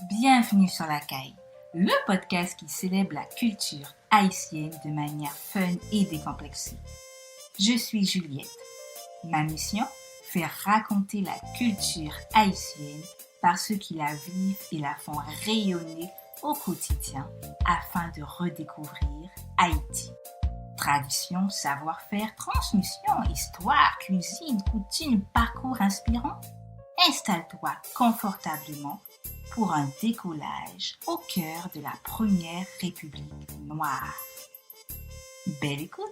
Bienvenue sur La Caille, le podcast qui célèbre la culture haïtienne de manière fun et décomplexée. Je suis Juliette. Ma mission, faire raconter la culture haïtienne par ceux qui la vivent et la font rayonner au quotidien afin de redécouvrir Haïti. Tradition, savoir-faire, transmission, histoire, cuisine, coutumes, parcours inspirants. Installe-toi confortablement pour un décollage au cœur de la première République noire. Belle écoute!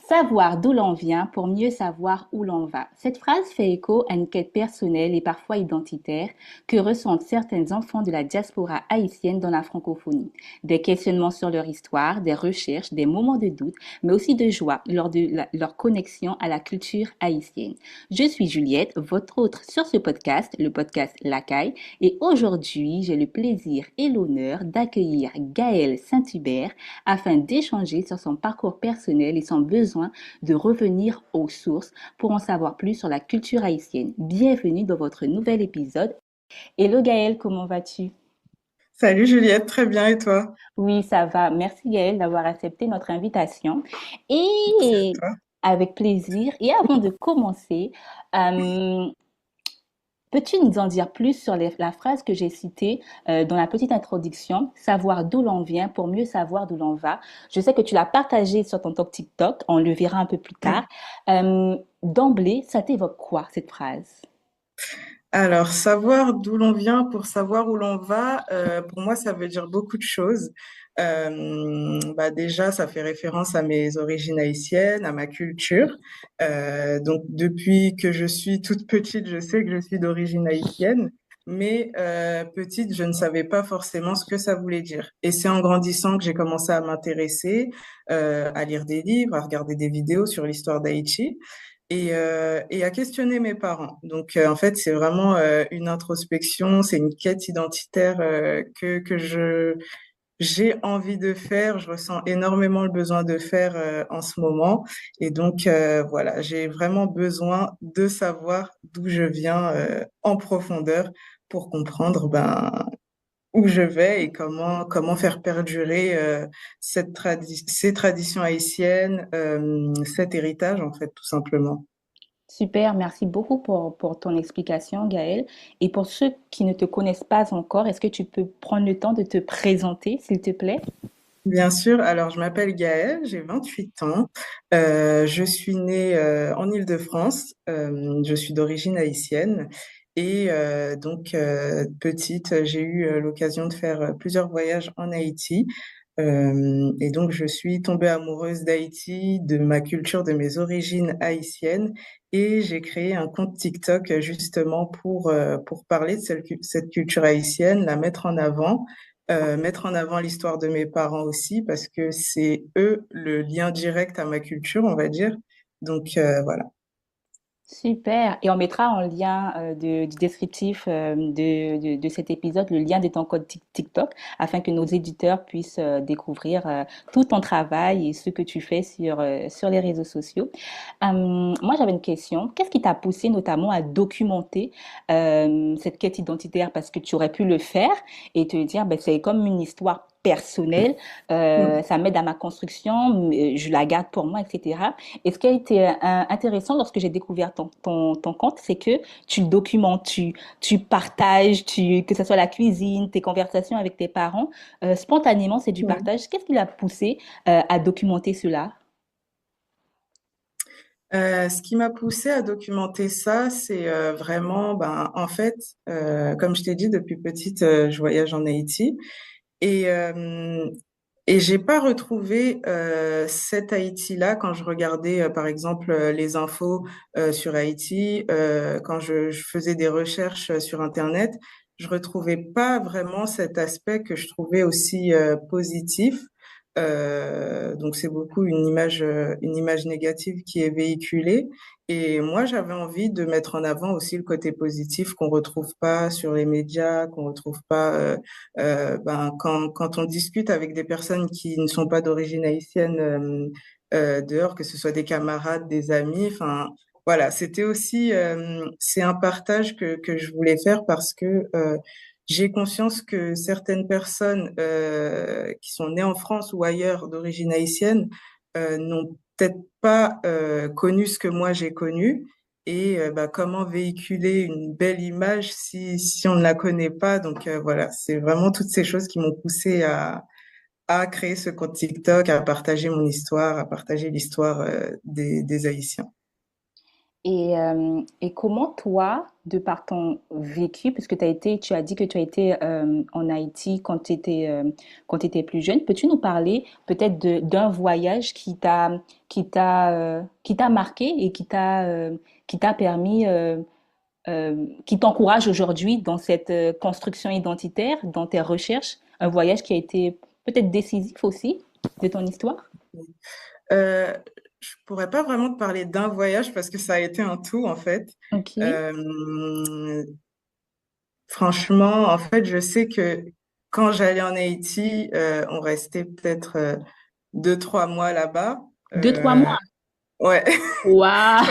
Savoir d'où l'on vient pour mieux savoir où l'on va. Cette phrase fait écho à une quête personnelle et parfois identitaire que ressentent certains enfants de la diaspora haïtienne dans la francophonie. Des questionnements sur leur histoire, des recherches, des moments de doute, mais aussi de joie lors de leur connexion à la culture haïtienne. Je suis Juliette, votre hôte sur ce podcast, le podcast La Caille, et aujourd'hui, j'ai le plaisir et l'honneur d'accueillir Gaëlle Saint-Hubert afin d'échanger sur son parcours personnel et son besoin de revenir aux sources pour en savoir plus sur la culture haïtienne. Bienvenue dans votre nouvel épisode. Hello Gaëlle, comment vas-tu? Salut Juliette, très bien et toi? Oui, ça va. Merci Gaëlle d'avoir accepté notre invitation. Merci à Et toi. avec plaisir. Et avant de commencer, euh, peux-tu nous en dire plus sur la phrase que j'ai citée dans la petite introduction, savoir d'où l'on vient pour mieux savoir d'où l'on va. Je sais que tu l'as partagée sur ton TikTok, on le verra un peu plus Oui. tard. D'emblée, ça t'évoque quoi cette phrase? Alors, savoir d'où l'on vient pour savoir où l'on va, pour moi, ça veut dire beaucoup de choses. Déjà, ça fait référence à mes origines haïtiennes, à ma culture. Donc, depuis que je suis toute petite, je sais que je suis d'origine haïtienne, mais petite, je ne savais pas forcément ce que ça voulait dire. Et c'est en grandissant que j'ai commencé à m'intéresser, à lire des livres, à regarder des vidéos sur l'histoire d'Haïti. Et à questionner mes parents. Donc, en fait, c'est vraiment une introspection, c'est une quête identitaire que j'ai envie de faire. Je ressens énormément le besoin de faire en ce moment. Et donc, voilà, j'ai vraiment besoin de savoir d'où je viens en profondeur pour comprendre où je vais et comment faire perdurer ces traditions haïtiennes, cet héritage, en fait, tout simplement. Super, merci beaucoup pour ton explication, Gaëlle. Et pour ceux qui ne te connaissent pas encore, est-ce que tu peux prendre le temps de te présenter, s'il te plaît? Bien sûr, alors je m'appelle Gaëlle, j'ai 28 ans. Je suis née en Île-de-France, je suis d'origine haïtienne et petite, j'ai eu l'occasion de faire plusieurs voyages en Haïti. Et donc je suis tombée amoureuse d'Haïti, de ma culture, de mes origines haïtiennes et j'ai créé un compte TikTok justement pour parler de cette culture haïtienne, la mettre en avant l'histoire de mes parents aussi, parce que c'est eux le lien direct à ma culture, on va dire. Donc voilà. Super. Et on mettra en lien du descriptif de cet épisode le lien de ton code TikTok afin que nos éditeurs puissent découvrir tout ton travail et ce que tu fais sur les réseaux sociaux. Moi, j'avais une question. Qu'est-ce qui t'a poussé notamment à documenter cette quête identitaire? Parce que tu aurais pu le faire et te dire, ben, c'est comme une histoire personnelle, ça m'aide à ma construction, je la garde pour moi, etc. Et ce qui a été intéressant lorsque j'ai découvert ton compte, c'est que tu documentes, tu partages, que ce soit la cuisine, tes conversations avec tes parents, spontanément, c'est du Mm. partage. Qu'est-ce qui l'a poussé à documenter cela? Ce qui m'a poussée à documenter ça, c'est vraiment, en fait, comme je t'ai dit, depuis petite, je voyage en Haïti et euh, et j'ai pas retrouvé cet Haïti-là quand je regardais, par exemple, les infos sur Haïti, quand je faisais des recherches sur Internet, je retrouvais pas vraiment cet aspect que je trouvais aussi positif. Donc c'est beaucoup une image négative qui est véhiculée. Et moi, j'avais envie de mettre en avant aussi le côté positif qu'on retrouve pas sur les médias, qu'on retrouve pas quand on discute avec des personnes qui ne sont pas d'origine haïtienne dehors, que ce soit des camarades, des amis. Enfin, voilà, c'était aussi c'est un partage que je voulais faire parce que j'ai conscience que certaines personnes qui sont nées en France ou ailleurs d'origine haïtienne n'ont peut-être pas connu ce que moi j'ai connu et comment véhiculer une belle image si on ne la connaît pas. Donc voilà, c'est vraiment toutes ces choses qui m'ont poussé à créer ce compte TikTok, à partager mon histoire, à partager l'histoire des Haïtiens. Et comment toi, de par ton vécu, parce que tu as dit que tu as été en Haïti quand tu étais plus jeune, peux-tu nous parler peut-être d'un voyage qui t'a marqué et qui t'a permis, qui t'encourage aujourd'hui dans cette construction identitaire, dans tes recherches, un voyage qui a été peut-être décisif aussi de ton histoire? Euh, je pourrais pas vraiment te parler d'un voyage parce que ça a été un tout en fait. Ok. Euh, Franchement, en fait, je sais que quand j'allais en Haïti, on restait peut-être 2, 3 mois là-bas. Deux, trois mois. Ouais, quand j'étais Waouh!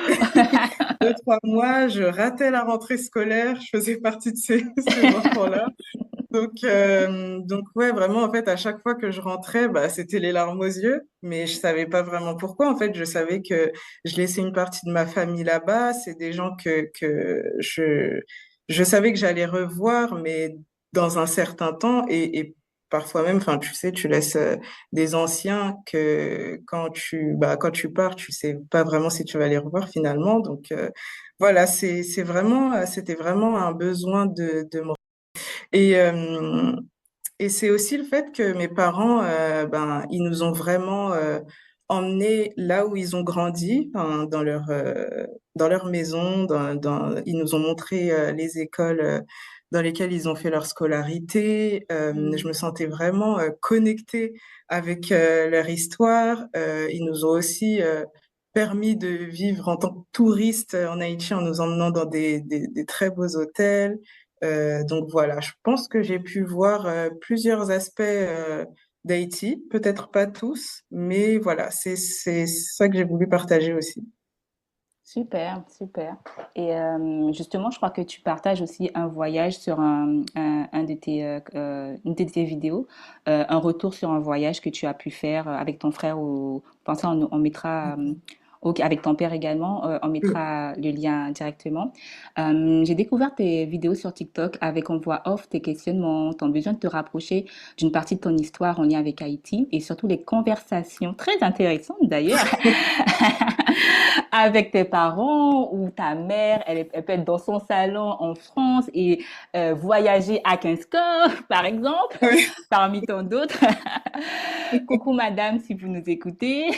petite, ouais. 2, 3 mois, je ratais la rentrée scolaire. Je faisais partie de ces enfants-là. Donc ouais, vraiment, en fait, à chaque fois que je rentrais, bah, c'était les larmes aux yeux, mais je savais pas vraiment pourquoi. En fait, je savais que je laissais une partie de ma famille là-bas. C'est des gens que je savais que j'allais revoir, mais dans un certain temps et parfois même, enfin, tu sais, tu laisses des anciens que quand tu pars, tu sais pas vraiment si tu vas les revoir finalement. Donc voilà, c'est vraiment, c'était vraiment un besoin de me et, euh, et c'est aussi le fait que mes parents, ils nous ont vraiment emmenés là où ils ont grandi, enfin, dans leur maison. Ils nous ont montré les écoles dans lesquelles ils ont fait leur scolarité. Je me sentais vraiment connectée avec leur histoire. Ils nous ont aussi permis de vivre en tant que touristes en Haïti en nous emmenant dans des très beaux hôtels. Donc voilà, je pense que j'ai pu voir plusieurs aspects d'Haïti, peut-être pas tous, mais voilà, c'est ça que j'ai voulu partager aussi. Super, super. Et justement, je crois que tu partages aussi un voyage sur une de tes vidéos, un retour sur un voyage que tu as pu faire avec ton frère ou, enfin ça, on mettra, ok, avec ton père également, on mettra le lien directement. J'ai découvert tes vidéos sur TikTok avec en voix off tes questionnements, ton besoin de te rapprocher d'une partie de ton histoire en lien avec Haïti et surtout les conversations très intéressantes d'ailleurs avec tes parents ou ta mère, elle peut être dans son salon en France et voyager à 15 par exemple, Oui. parmi tant d'autres. Coucou madame, si vous nous écoutez.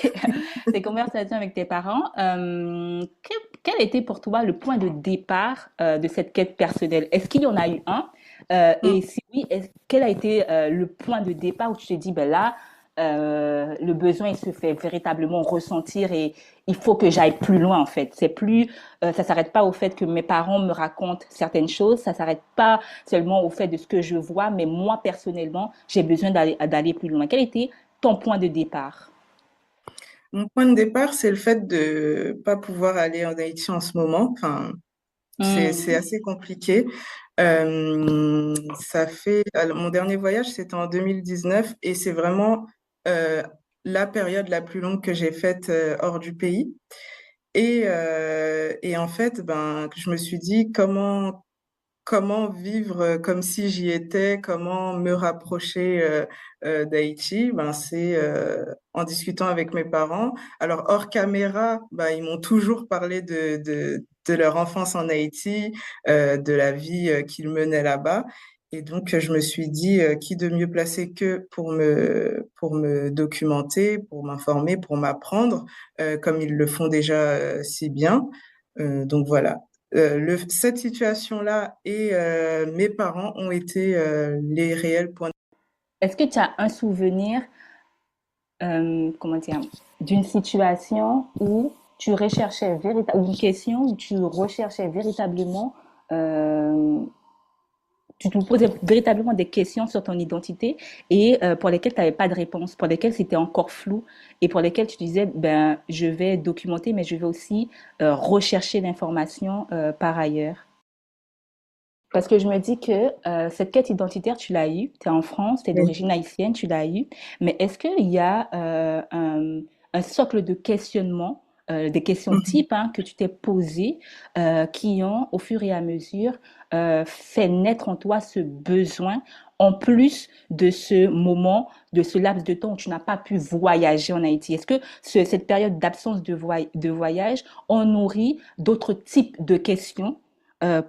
Tes conversations avec tes parents, quel était pour toi le point de départ de cette quête personnelle? Est-ce qu'il y en a eu un? Et si oui, quel a été le point de départ où tu t'es dit, ben là, le besoin il se fait véritablement ressentir et il faut que j'aille plus loin en fait. C'est plus, ça s'arrête pas au fait que mes parents me racontent certaines choses, ça s'arrête pas seulement au fait de ce que je vois, mais moi personnellement, j'ai besoin d'aller plus loin. Quel était ton point de départ? Mon point de départ, c'est le fait de pas pouvoir aller en Haïti en ce moment. Enfin, c'est Hmm. assez compliqué. Alors, mon dernier voyage, c'était en 2019 et c'est vraiment euh, la période la plus longue que j'ai faite hors du pays. Et en fait, je me suis dit comment vivre comme si j'y étais, comment me rapprocher d'Haïti. C'est en discutant avec mes parents. Alors hors caméra, ils m'ont toujours parlé de leur enfance en Haïti, de la vie qu'ils menaient là-bas. Et donc, je me suis dit, qui de mieux placé que pour me documenter, pour m'informer, pour m'apprendre, comme ils le font déjà si bien. Donc voilà. Cette situation-là et mes parents ont été les réels points. Est-ce que tu as un souvenir comment dire, d'une situation où tu recherchais véritablement, une question où tu recherchais véritablement, euh, tu te posais véritablement des questions sur ton identité et pour lesquelles tu n'avais pas de réponse, pour lesquelles c'était encore flou et pour lesquelles tu disais, ben, je vais documenter, mais je vais aussi rechercher l'information par ailleurs. Parce que je me dis que cette quête identitaire, tu l'as eue, tu es en France, tu es Oui. d'origine haïtienne, tu l'as eue, mais est-ce qu'il y a un socle de questionnement, des questions Mhm. types hein, que tu t'es posées, qui ont, au fur et à mesure, fait naître en toi ce besoin, en plus de ce moment, de ce laps de temps où tu n'as pas pu voyager en Haïti? Est-ce que cette période d'absence de voyage en nourrit d'autres types de questions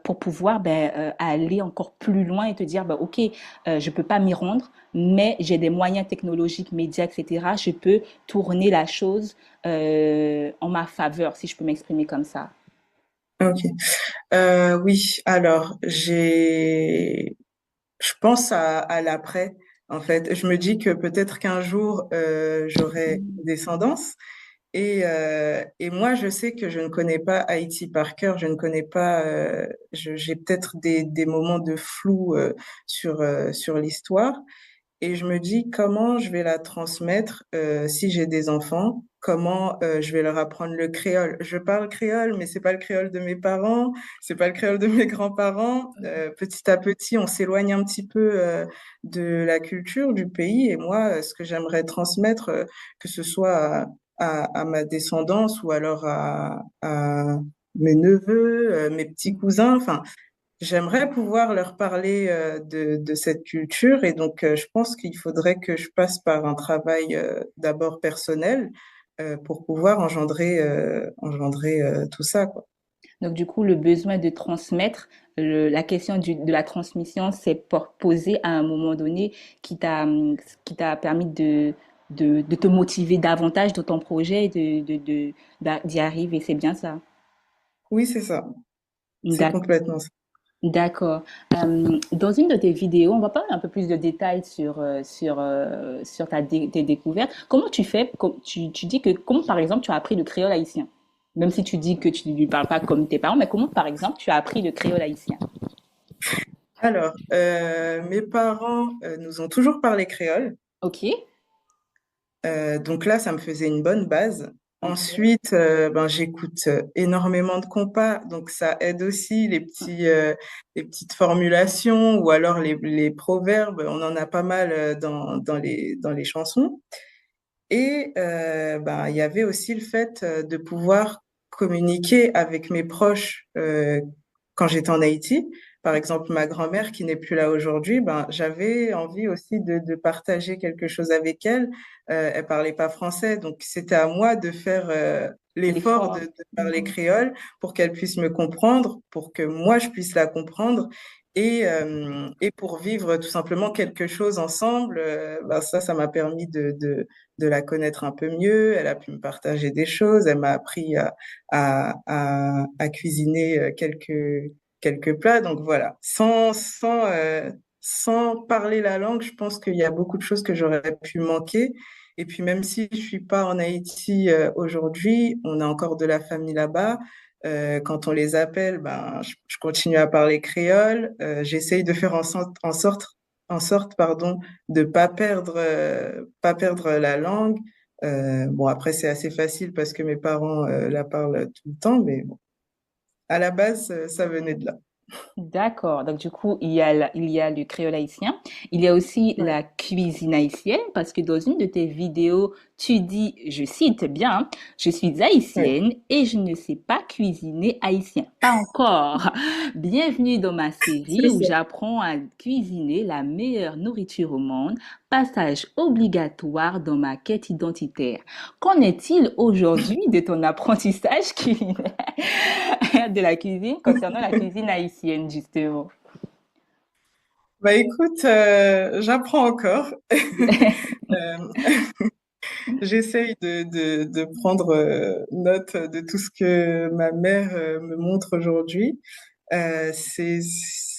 pour pouvoir ben, aller encore plus loin et te dire, ben, OK, je peux pas m'y rendre, mais j'ai des moyens technologiques, médias, etc. Je peux tourner la chose en ma faveur, si je peux m'exprimer comme ça. Ok. Oui, alors je pense à l'après. En fait, je me dis que peut-être qu'un jour j'aurai Mm. descendance. Et moi, je sais que je ne connais pas Haïti par cœur, je ne connais pas, j'ai peut-être des moments de flou sur l'histoire. Et je me dis comment je vais la transmettre si j'ai des enfants, comment je vais leur apprendre le créole. Je parle créole, mais c'est pas le créole de mes parents, c'est pas le créole de mes grands-parents. Petit à petit, on s'éloigne un petit peu de la culture du pays. Et moi, ce que j'aimerais transmettre, que ce soit à ma descendance ou alors à mes neveux, mes petits cousins, enfin j'aimerais pouvoir leur parler de cette culture et donc je pense qu'il faudrait que je passe par un travail d'abord personnel pour pouvoir engendrer tout ça, quoi. Donc, du coup, le besoin de transmettre, la question de la transmission s'est posée à un moment donné qui t'a permis de te motiver davantage dans ton projet et d'y arriver. C'est bien ça. Oui, c'est ça. C'est D'ac- complètement ça. D'accord. Dans une de tes vidéos, on va parler un peu plus de détails sur tes découvertes. Comment tu fais, tu dis que, comment par exemple tu as appris le créole haïtien? Même si tu dis que tu ne lui parles pas comme tes parents, mais comment par exemple tu as appris le créole haïtien? Alors, mes parents nous ont toujours parlé créole. Ok, Donc là, ça me faisait une bonne base. ok. Ensuite, ben, j'écoute énormément de compas, donc ça aide aussi les petites formulations ou alors les proverbes. On en a pas mal dans les chansons. Et ben, il y avait aussi le fait de pouvoir communiquer avec mes proches quand j'étais en Haïti. Par exemple, ma grand-mère qui n'est plus là aujourd'hui, ben, j'avais envie aussi de partager quelque chose avec elle. Elle parlait pas français, donc c'était à moi de faire l'effort L'effort. de parler créole pour qu'elle puisse me comprendre, pour que moi je puisse la comprendre. Et pour vivre tout simplement quelque chose ensemble, ben ça m'a permis de la connaître un peu mieux. Elle a pu me partager des choses. Elle m'a appris à cuisiner quelques plats. Donc voilà, sans parler la langue, je pense qu'il y a beaucoup de choses que j'aurais pu manquer. Et puis même si je suis pas en Haïti aujourd'hui, on a encore de la famille là-bas. Quand on les appelle, ben, je continue à parler créole. J'essaye de faire en sorte, pardon, de pas perdre la langue. Bon, après, c'est assez facile parce que mes parents la parlent tout le temps, mais bon, à la base, ça venait de là. D'accord. Donc, du coup, il y a le créole haïtien. Il y a aussi Ouais. la cuisine haïtienne, parce que dans une de tes vidéos, tu dis, je cite bien, hein, je suis Ouais. haïtienne et je ne sais pas cuisiner haïtien. Pas encore. Bienvenue dans ma série C'est où ça. j'apprends à cuisiner la meilleure nourriture au monde. Passage obligatoire dans ma quête identitaire. Qu'en est-il aujourd'hui de ton apprentissage culinaire? De la cuisine concernant la cuisine haïtienne, justement. Bah écoute, j'apprends encore. Euh, J'essaye de prendre note de tout ce que ma mère me montre aujourd'hui. C'est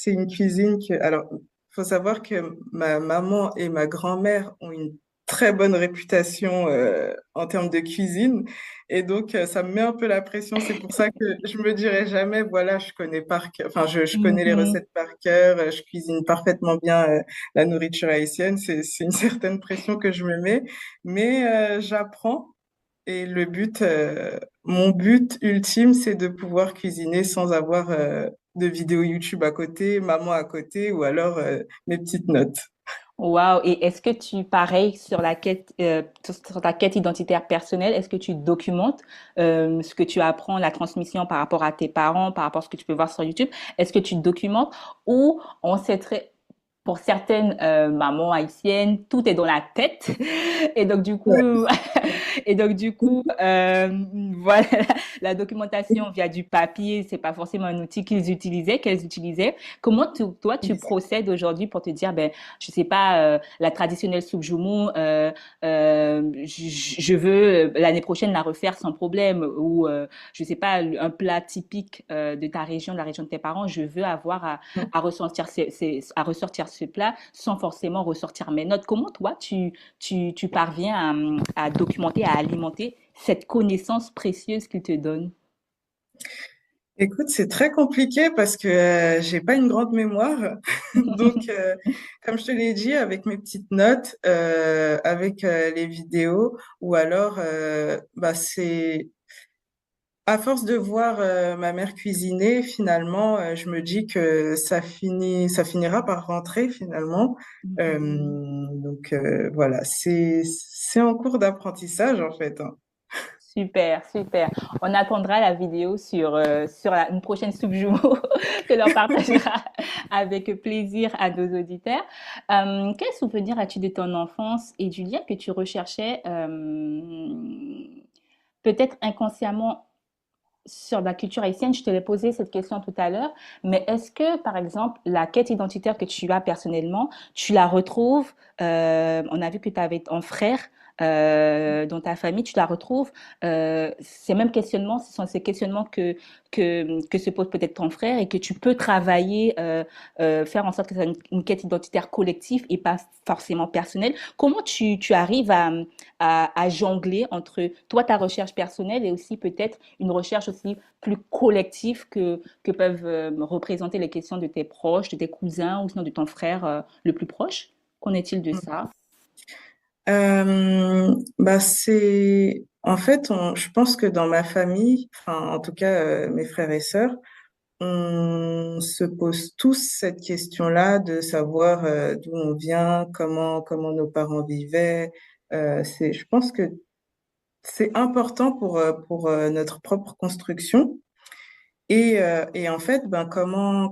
une cuisine que... Alors, faut savoir que ma maman et ma grand-mère ont une très bonne réputation en termes de cuisine. Et donc, ça me met un peu la pression. C'est pour ça que je me dirais jamais, voilà, je connais par cœur, enfin, je connais les Mhm. recettes par cœur, je cuisine parfaitement bien la nourriture haïtienne. C'est une certaine pression que je me mets, mais j'apprends. Et mon but ultime, c'est de pouvoir cuisiner sans avoir de vidéo YouTube à côté, maman à côté, ou alors mes petites notes. Waouh! Et est-ce que tu, pareil, sur la quête, sur ta quête identitaire personnelle, est-ce que tu documentes ce que tu apprends, la transmission par rapport à tes parents, par rapport à ce que tu peux voir sur YouTube? Est-ce que tu documentes ou on sait très, pour certaines mamans haïtiennes, tout est dans la tête et donc du Ouais. coup, et donc du coup, voilà, la documentation via du papier, c'est pas forcément un outil qu'elles utilisaient. Comment toi tu procèdes aujourd'hui pour te dire, ben, je sais pas, la traditionnelle soupe joumou, je veux l'année prochaine la refaire sans problème, ou je sais pas, un plat typique de ta région, de la région de tes parents, je veux avoir à ressortir à ressortir ce plat sans forcément ressortir mes notes. Comment toi tu parviens à documenter, à alimenter cette connaissance précieuse qu'il te donne? Écoute, c'est très compliqué parce que j'ai pas une grande mémoire. Donc, comme je te l'ai dit, avec mes petites notes, avec les vidéos, ou alors, bah, c'est à force de voir ma mère cuisiner, finalement, je me dis que ça finira par rentrer finalement. Donc voilà, c'est en cours d'apprentissage en fait, hein. Super, super. On attendra la vidéo sur une prochaine soupe jumeau que l'on partagera avec plaisir à nos auditeurs. Quel souvenir as-tu de ton enfance et du lien que tu recherchais peut-être inconsciemment sur la culture haïtienne? Je te l'ai posé cette question tout à l'heure, mais est-ce que, par exemple, la quête identitaire que tu as personnellement, tu la retrouves, on a vu que tu avais ton frère dans ta famille, tu la retrouves, ces mêmes questionnements, ce sont ces questionnements que se pose peut-être ton frère et que tu peux travailler, faire en sorte que ce soit une quête identitaire collective et pas forcément personnelle. Comment tu arrives à jongler entre toi, ta recherche personnelle et aussi peut-être une recherche aussi plus collective que peuvent représenter les questions de tes proches, de tes cousins ou sinon de ton frère le plus proche? Qu'en est-il de ça? Bah c'est en fait, je pense que dans ma famille, enfin en tout cas mes frères et sœurs, on se pose tous cette question-là de savoir d'où on vient, comment nos parents vivaient. Je pense que c'est important pour notre propre construction. Et en fait, ben, comment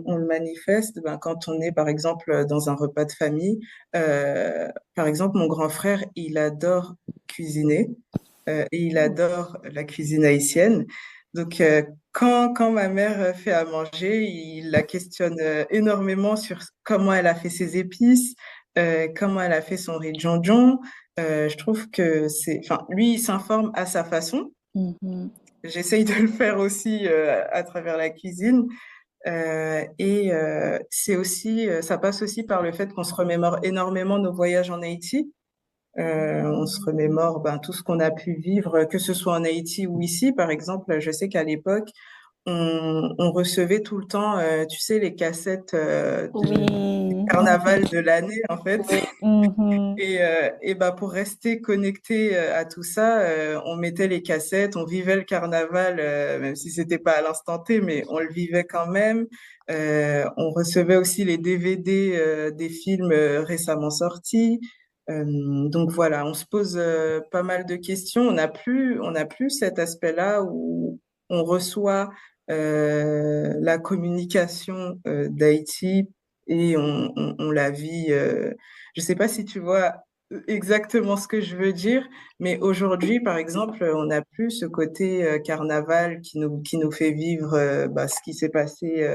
on le manifeste? Ben, quand on est, par exemple, dans un repas de famille, par exemple, mon grand frère, il adore cuisiner et il adore la cuisine haïtienne. Donc, quand ma mère fait à manger, il la questionne énormément sur comment elle a fait ses épices, comment elle a fait son riz de jonjon. Je trouve que enfin, lui, il s'informe à sa façon. Mhm. J'essaye de le faire aussi à travers la cuisine. C'est aussi, ça passe aussi par le fait qu'on se remémore énormément nos voyages en Haïti. On se remémore ben, tout ce qu'on a pu vivre, que ce soit en Haïti ou ici. Par exemple, je sais qu'à l'époque, on recevait tout le temps, tu sais, les cassettes du Oui, carnaval de l'année, en fait. oui. Mhm. Et bah pour rester connecté à tout ça, on mettait les cassettes, on vivait le carnaval, même si c'était pas à l'instant T, mais on le vivait quand même. On recevait aussi les DVD des films récemment sortis. Donc voilà, on se pose pas mal de questions. On n'a plus cet aspect-là où on reçoit la communication d'Haïti et on la vit. Je sais pas si tu vois exactement ce que je veux dire, mais aujourd'hui, par exemple, on n'a plus ce côté carnaval qui nous fait vivre bah, ce qui s'est passé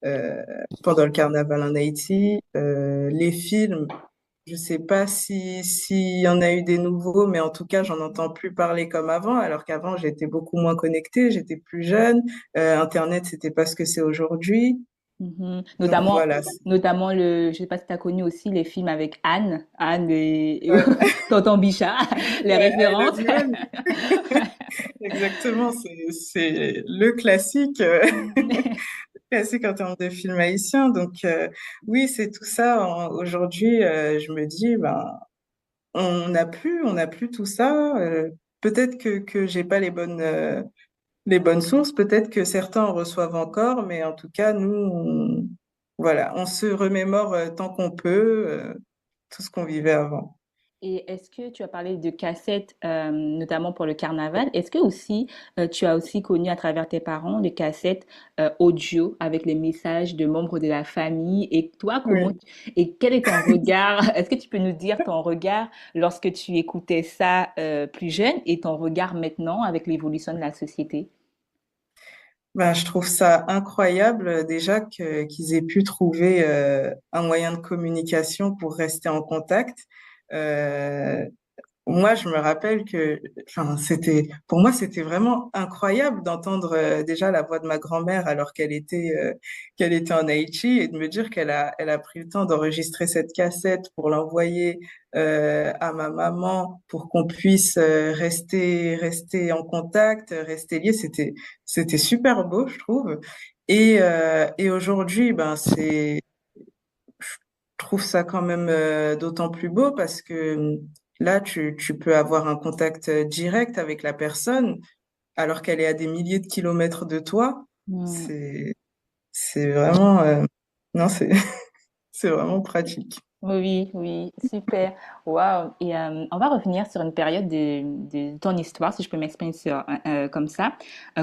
euh, pendant le carnaval en Haïti. Les films, je sais pas s'il y en a eu des nouveaux, mais en tout cas, j'en entends plus parler comme avant, alors qu'avant, j'étais beaucoup moins connectée, j'étais plus jeune. Internet, c'était pas ce que c'est aujourd'hui. Mhm. Donc Notamment, voilà. notamment je sais pas si tu as connu aussi les films avec Anne et Ouais, Tonton Bichat, les ouais, I références. Love You. Exactement, c'est le classique, classique en termes de film haïtien. Donc oui, c'est tout ça. Aujourd'hui, je me dis, ben, on n'a plus tout ça. Peut-être que j'ai pas les bonnes sources. Peut-être que certains en reçoivent encore, mais en tout cas, nous, voilà, on se remémore tant qu'on peut tout ce qu'on vivait avant. Et est-ce que tu as parlé de cassettes, notamment pour le carnaval? Est-ce que aussi tu as aussi connu à travers tes parents des cassettes audio avec les messages de membres de la famille? Et toi, Oui. et quel est ton regard? Est-ce que tu peux nous dire ton regard lorsque tu écoutais ça plus jeune et ton regard maintenant avec l'évolution de la société? Ben, je trouve ça incroyable déjà qu'ils aient pu trouver un moyen de communication pour rester en contact. Euh, Moi, je me rappelle que, enfin, pour moi, c'était vraiment incroyable d'entendre déjà la voix de ma grand-mère alors qu'elle était en Haïti et de me dire elle a pris le temps d'enregistrer cette cassette pour l'envoyer à ma maman pour qu'on puisse rester en contact, rester liés. C'était super beau, je trouve. Et aujourd'hui, ben, je trouve ça quand même d'autant plus beau parce que là, tu peux avoir un contact direct avec la personne alors qu'elle est à des milliers de kilomètres de toi. Hmm. C'est, c'est vraiment, non, c'est, c'est vraiment pratique. Oui, oui, super. Waouh. Et on va revenir sur une période de ton histoire, si je peux m'exprimer comme ça,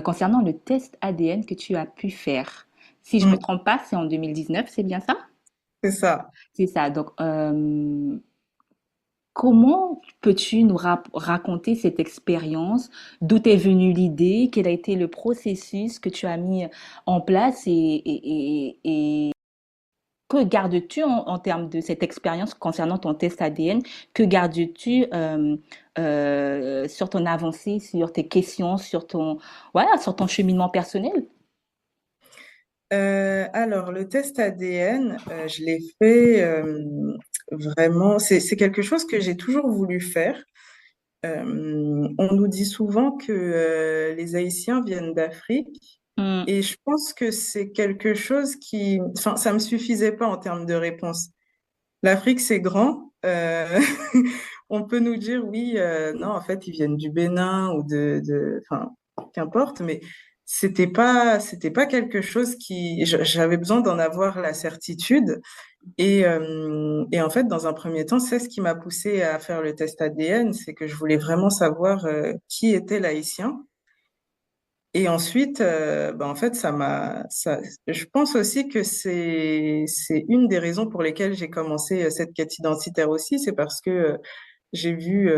concernant le test ADN que tu as pu faire. Si je me Mm, trompe pas, c'est en 2019, c'est bien ça? c'est ça. C'est ça. Donc, comment peux-tu nous raconter cette expérience? D'où t'est venue l'idée? Quel a été le processus que tu as mis en place et que gardes-tu en termes de cette expérience concernant ton test ADN? Que gardes-tu sur ton avancée, sur tes questions, voilà, sur ton cheminement personnel? Alors, le test ADN, je l'ai fait vraiment, c'est quelque chose que j'ai toujours voulu faire. On nous dit souvent que les Haïtiens viennent d'Afrique Hmm, et je pense que c'est quelque chose enfin, ça me suffisait pas en termes de réponse. L'Afrique, c'est grand. On peut nous dire oui, non, en fait, ils viennent du Bénin ou enfin, qu'importe, mais c'était pas quelque chose j'avais besoin d'en avoir la certitude. Et en fait, dans un premier temps, c'est ce qui m'a poussé à faire le test ADN, c'est que je voulais vraiment savoir qui était l'Haïtien. Et ensuite, en fait, je pense aussi que c'est une des raisons pour lesquelles j'ai commencé cette quête identitaire aussi, c'est parce que j'ai vu,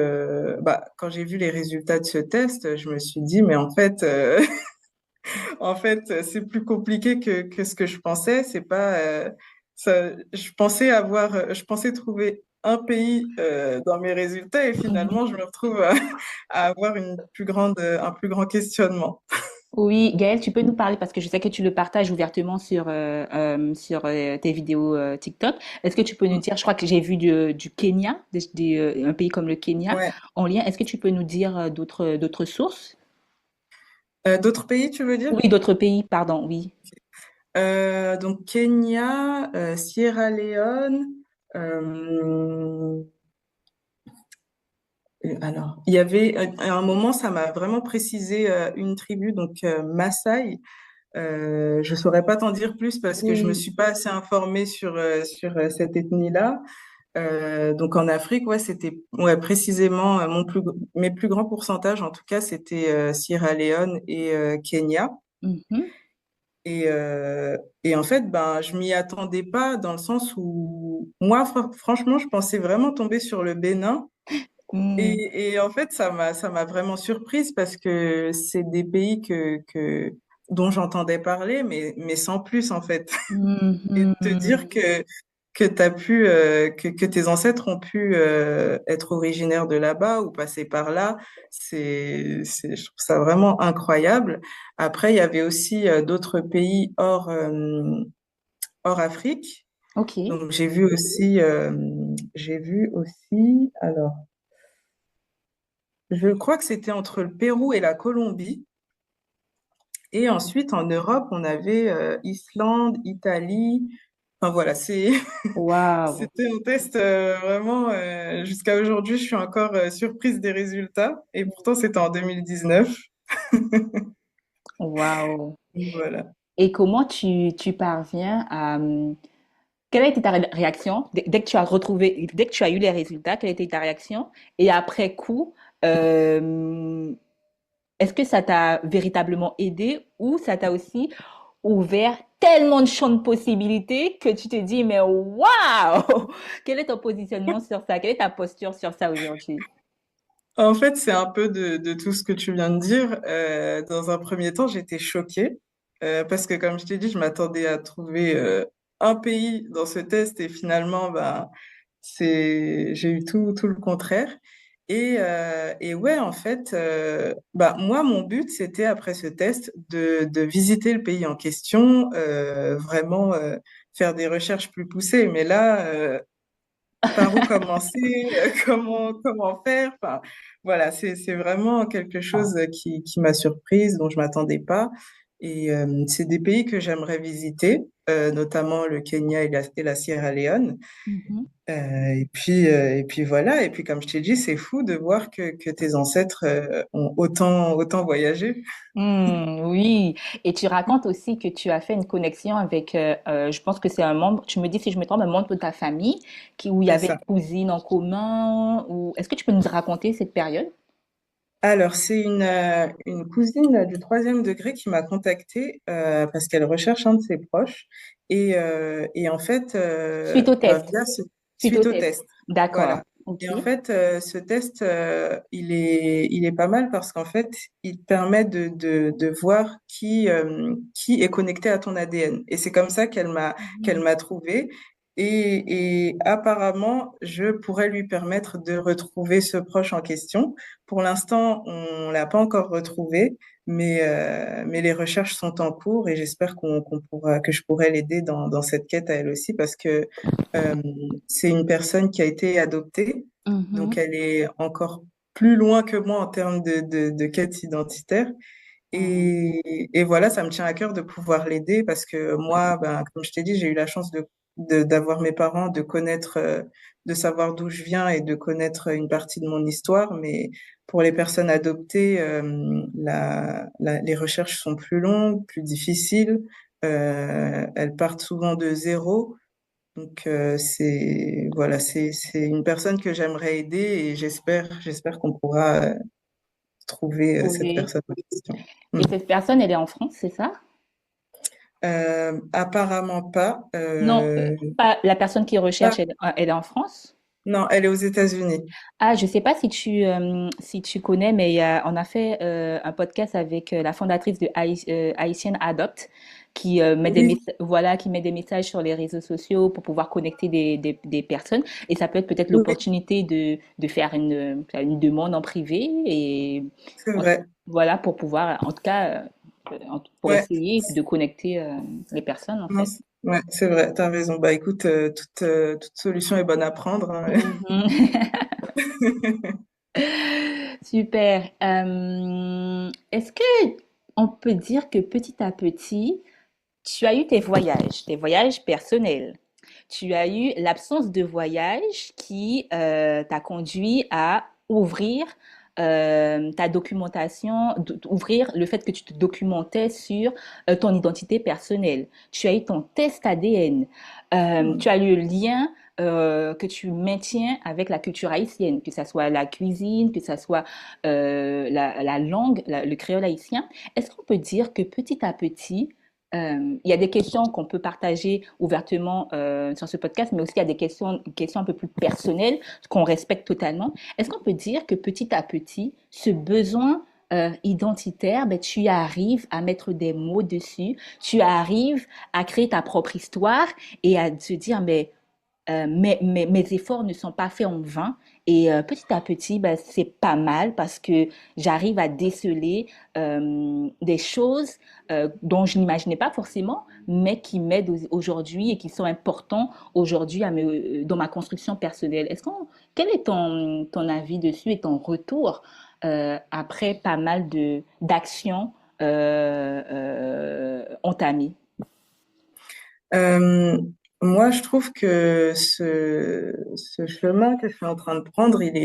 quand j'ai vu les résultats de ce test, je me suis dit, mais en fait, en fait, c'est plus compliqué que ce que je pensais. C'est pas, je pensais trouver un pays dans mes résultats et mhm. finalement, je me retrouve à avoir un plus grand questionnement. Oui, Gaëlle, tu peux nous parler parce que je sais que tu le partages ouvertement sur tes vidéos TikTok. Est-ce que tu peux nous dire, je crois que j'ai vu du Kenya, un pays comme le Kenya Ouais. en lien. Est-ce que tu peux nous dire d'autres sources? D'autres pays, tu veux dire? Oui, d'autres pays, pardon, oui. Donc Kenya, Sierra Leone. euh, alors, il y avait à un moment, ça m'a vraiment précisé une tribu, donc Maasai. Je saurais pas t'en dire plus parce que je me Oui. suis pas assez informée sur cette ethnie-là. Donc en Afrique, ouais, c'était ouais précisément mes plus grands pourcentages, en tout cas, c'était Sierra Leone et Kenya. Mhm. Et en fait, ben, je m'y attendais pas dans le sens où moi, franchement, je pensais vraiment tomber sur le Bénin. Mm. Et en fait, ça m'a vraiment surprise parce que c'est des pays dont j'entendais parler, mais sans plus, en fait. Et te dire Mhm. que que tes ancêtres ont pu être originaires de là-bas ou passer par là, je trouve ça vraiment incroyable. Après, il y avait aussi d'autres pays hors Afrique. Ok. Donc j'ai vu aussi, alors, je crois que c'était entre le Pérou et la Colombie. Et ensuite, en Europe, on avait Islande, Italie. Enfin voilà, Waouh. c'était un test vraiment, jusqu'à aujourd'hui, je suis encore surprise des résultats. Et pourtant, c'était en 2019. Waouh. Voilà. Et comment tu parviens à... Quelle a été ta réaction dès que tu as retrouvé, dès que tu as eu les résultats, quelle a été ta réaction? Et après coup, euh, est-ce que ça t'a véritablement aidé ou ça t'a aussi ouvert tellement de champs de possibilités que tu te dis, mais waouh! Quel est ton positionnement sur ça? Quelle est ta posture sur ça aujourd'hui? En fait, c'est un peu de tout ce que tu viens de dire. Dans un premier temps, j'étais choquée parce que, comme je t'ai dit, je m'attendais à trouver un pays dans ce test et finalement, ben, j'ai eu tout le contraire. Et ouais, en fait, bah, moi, mon but, c'était après ce test de visiter le pays en question, vraiment faire des recherches plus poussées. Mais là, par où commencer, comment faire. Enfin, voilà, c'est vraiment quelque chose qui m'a surprise, dont je m'attendais pas. Et c'est des pays que j'aimerais visiter, notamment le Kenya et la Sierra Leone. Mhm. Et puis voilà. Et puis comme je t'ai dit, c'est fou de voir que tes ancêtres ont autant voyagé. Oui, et tu racontes aussi que tu as fait une connexion avec, je pense que c'est un membre, tu me dis si je me trompe, un membre de ta famille où il y C'est avait ça. une cousine en commun, ou est-ce que tu peux nous raconter cette période? Alors, c'est une cousine du troisième degré qui m'a contactée parce qu'elle recherche un de ses proches. Et en fait, Suite au bah, test. Suite au suite au test. test. D'accord. Voilà. Ok. Et en fait, ce test, il est pas mal parce qu'en fait, il te permet de voir qui est connecté à ton ADN. Et c'est comme ça qu'elle Mhm. m'a trouvé. Et apparemment, je pourrais lui permettre de retrouver ce proche en question. Pour l'instant, on l'a pas encore retrouvé, mais les recherches sont en cours et j'espère que je pourrai l'aider dans cette quête à elle aussi parce que euh, c'est une personne qui a été adoptée, donc Mhm. elle est encore plus loin que moi en termes de quête identitaire. Mhm. Et voilà, ça me tient à cœur de pouvoir l'aider parce que moi, ben, comme je t'ai dit, j'ai eu la chance d'avoir mes parents, de connaître, de savoir d'où je viens et de connaître une partie de mon histoire. Mais pour les personnes adoptées, les recherches sont plus longues, plus difficiles. Elles partent souvent de zéro. Donc voilà, c'est une personne que j'aimerais aider et j'espère qu'on pourra trouver cette Oui. personne en question. Et Mm. cette personne, elle est en France, c'est ça? Apparemment pas. Non, pas la personne qui recherche, Ah, elle est en France? non, elle est aux États-Unis. Ah, je sais pas si tu connais, mais on a fait un podcast avec la fondatrice de Haitian Adopt qui met Oui, voilà, qui met des messages sur les réseaux sociaux pour pouvoir connecter des personnes. Et ça peut être peut-être oui, l'opportunité de faire une demande en privé et c'est en- vrai. voilà, pour pouvoir, en tout cas, pour Ouais, essayer de connecter les personnes, en non, fait. ouais, c'est vrai, t'as raison. Bah écoute, toute solution est bonne à prendre, hein. Mhm. Super. Est-ce que on peut dire que petit à petit, tu as eu tes voyages personnels. Tu as eu l'absence de voyage qui t'a conduit à ouvrir ta documentation, ouvrir le fait que tu te documentais sur ton identité personnelle. Tu as eu ton test ADN. Tu as eu le lien que tu maintiens avec la culture haïtienne, que ça soit la cuisine, que ça soit la langue, le créole haïtien. Est-ce qu'on peut dire que petit à petit, il y a des questions qu'on peut partager ouvertement sur ce podcast, mais aussi il y a des questions un peu plus personnelles, qu'on respecte totalement. Est-ce qu'on peut dire que petit à petit, ce besoin identitaire, ben, tu arrives à mettre des mots dessus, tu arrives à créer ta propre histoire et à te dire, mais mes efforts ne sont pas faits en vain. Et petit à petit, ben, c'est pas mal parce que j'arrive à déceler des choses dont je n'imaginais pas forcément, mais qui m'aident aujourd'hui et qui sont importants aujourd'hui dans ma construction personnelle. Quel est ton avis dessus et ton retour après pas mal d'actions entamées? Euh, Moi, je trouve que ce chemin que je suis en train de prendre, il